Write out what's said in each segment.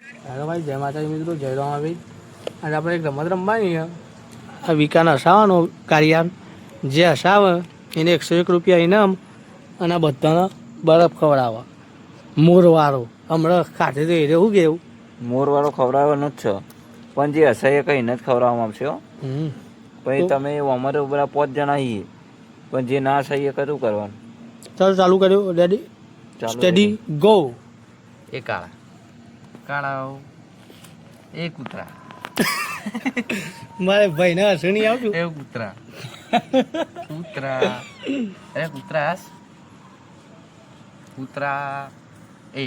Hello ભાઈ, જય માતાજી મિત્રો, જય રામાભાઈ. આજે આપણે એક રમત રમવાની છે. આ વિકાને હસાવવાનો કાર્યાર જે હસાવે એને 101 રૂપિયા ઇનામ અને આ બધાને બરફ ખવડાવે. મોરવાળો હમણાં ખાતે તો એને શું કેવું મોરવાળો ખવડાવવાનો જ છે, પણ જે હસાય કઈ ન જ ખવડાવવામાં આવશે હો. પછી તમે અમારે બધા 5 જણા છીએ, પણ જે ના હસાઈએ કશું કરવાનું. ચાલો ચાલુ કર્યું. Ready study go. એ કાળા કાળાઓ એ કૂતરા મારે ભાઈને હસવું નહીં આવતું. એ કૂતરા કૂતરા અરે કૂતરાસ કૂતરા એ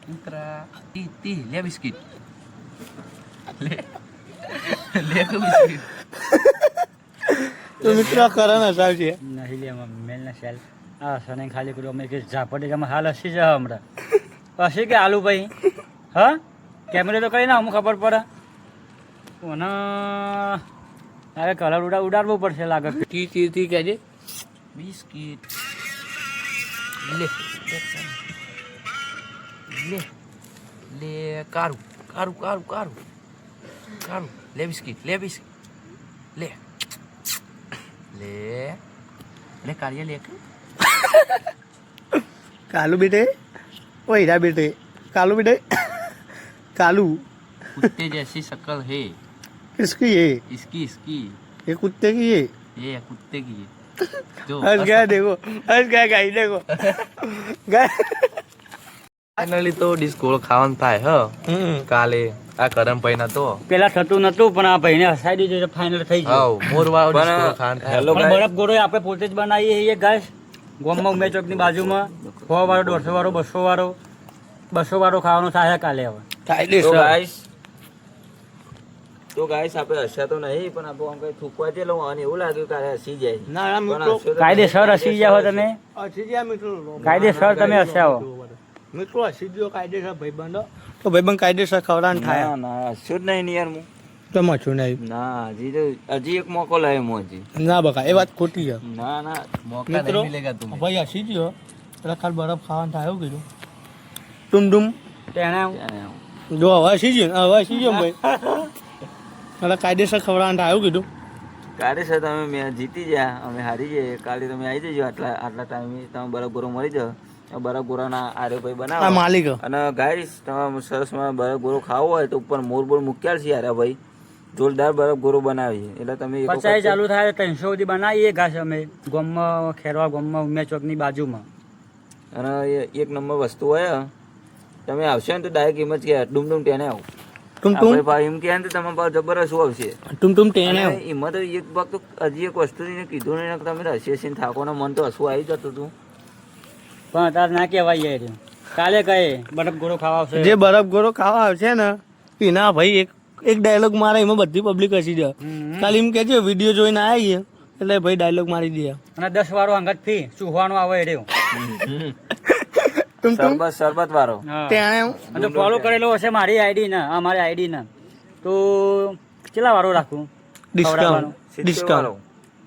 કૂતરા તી તી લે બિસ્કિટ લે લે બિસ્કિટ. તો મિત્રો કરણ હસાવશે. નહીં લે મેલના સેલ આ સને ખાલી કર્યું અમે કે ઝાપડી કે હાલ હસી જા હમણાં હસી કે આલુ ભાઈ હા કેમેરે તો કરી ના અમુક ખબર પડે કોને અરે કલર ઉડાડવું પડશે લાગે. તી તી તી કહેજે. બિસ્કિટ લે લે લે કારું કારું કારું કારું કારું લે બિસ્કિટ લે બિસ્કિટ લે લે લે કાળિયા લે कालू बेटे ओ हीरा बेटे कालू बेटे कालू कुत्ते जैसी शक्ल है किसकी ये इसकी इसकी ये कुत्ते की ये कुत्ते की है जो हंस गया देखो हंस गया गाई देखो गाय ફાઇનલી તો ડિસ્કો ખાવાનું થાય કાલે આ કરમભાઈ ના તો પેલા થતું નતું પણ આ ભાઈને હસાઈ દીધું ફાઇનલ થઈ ગયું. મોરવાળો ડિસ્કો ખાવાનું હેલો પણ બરફ ગોળો આપણે પોતે જ બનાવીએ છીએ ગાય ગામમાં ઉમેર ચોકની બાજુમાં 100 વાળો 150 વાળો 200 વાળો ખાવાનો થાય કાલે હવે. તો ગાઈસ આપણે હસ્યા તો નહીં, પણ આપણે આમ કઈ થૂકવા જેલો અને એવું લાગ્યું કે હસી જાય. ના ના પણ મિત્રો હસ્યો તો કાયદેસર હસી જાવ તમે હસી ગયા મિત્રો કાયદેસર તમે હસ્યા હો. મિત્રો હસી ગયો કાયદેસર ભાઈબંધો તો ભાઈબંધ કાયદેસર ખવડાવવાનું થાય. ના ના હસ્યો જ નહીં ને યાર હું. તો મચું નહીં ના હજી એક મોકો લાવ્યો હું હજી. ના બકા એ વાત ખોટી છે ના ના મોકા મિત્રો નહીં મિલેગા તુમે ભાઈ હસી ગયો એટલે ખાલી બરફ ખાવાનું થાય એવું કીધું. ટુમ ટુમ તેને જો હવે હસી ગયો હવે હસી ગયો ભાઈ એટલે કાયદેસર ખવડાવવાનું થાય એવું કીધું. કાલે સર તમે મેં જીતી ગયા, અમે હારી જઈએ. કાલે તમે આવી જજો આટલા ટાઈમે, તમે બરફ ગોરો મળી જાઓ. બરફ ગોરાના આરે ભાઈ આ બનાવો. માલિક અને ગાઈસ તમારે સરસમાં બરફ ગોરો ખાવો હોય તો ઉપર મોર બોર મૂક્યા છે યાર ભાઈ, જોરદાર બરફ ગોરો બનાવીએ. એટલે તમે એક 50 ચાલુ થાય 300 સુધી બનાવીએ ઘાસ અમે ગામમાં ખેરવા ગામમાં ઉમિયા ચોકની બાજુમાં. અને એક નંબર વસ્તુ હોય, તમે આવશો ને તો ડાયરેક્ટ એમ જ કે ડુમ ડુમ ટેને આવો. ટુમ ટુમ ભાઈ એમ કહે ને તો તમારા પાસે જબરદસ્ત શું આવશે. ટુમ ટુમ ટેને અને એમાં તો એક ભાગ તો હજી એક વસ્તુ કીધું નહીં, તમે હસી હસીને થાકો ને મન તો હસવું આવી જતું હતું. પણ તાર ના કહેવાય યાર કાલે કહે બરફ ગોળો ખાવા આવશે. જે બરફ ગોળો ખાવા આવશે ને એના ભાઈ એક ડાયલોગ મારે એમાં બધી પબ્લિક હસી જાય. ખાલી એમ કે છે વિડીયો જોઈને આવીએ એટલે ભાઈ ડાયલોગ મારી દે. અને 10 વાળો અંગત ફી ચૂહવાનો આવે રહ્યો ટુમ ટુમ શરબત વાળો ટેણે અને ફોલો કરેલો હશે મારી આઈડી ના અમારી આઈડી ના તો કેટલા વાળો રાખું ડિસ્કાઉન્ટ 70 ડિસ્કાઉન્ટ વાળો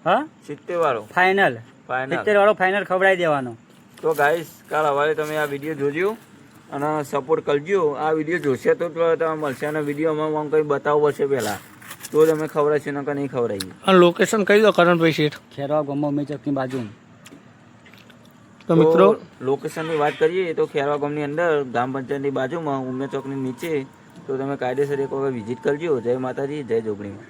હા 70 વાળો ફાઇનલ ફાઇનલ. 70 વાળો ફાઇનલ ખવડાવી દેવાનો. તો ગાઈસ કાલ સવારે તમે આ વિડીયો જોજો અને સપોર્ટ કરજો. આ વિડીયો જોશે તો તમે મળશે, અને વિડીયોમાં આમ કંઈ બતાવવું પડશે પહેલાં તો તમે ખવડાવશો ને નહીં ખવડાવીએ. અને લોકેશન કહી દો કરણભાઈ શેઠ. ખેરવા ગામમાં ઉમિયા ચોકની બાજુ. તો મિત્રો લોકેશનની વાત કરીએ તો ખેરવા ગામની અંદર ગ્રામ પંચાયતની બાજુમાં ઉમિયા ચોકની નીચે. તો તમે કાયદેસર એક વખત વિઝિટ કરજો. જય માતાજી, જય જોગણીમાં.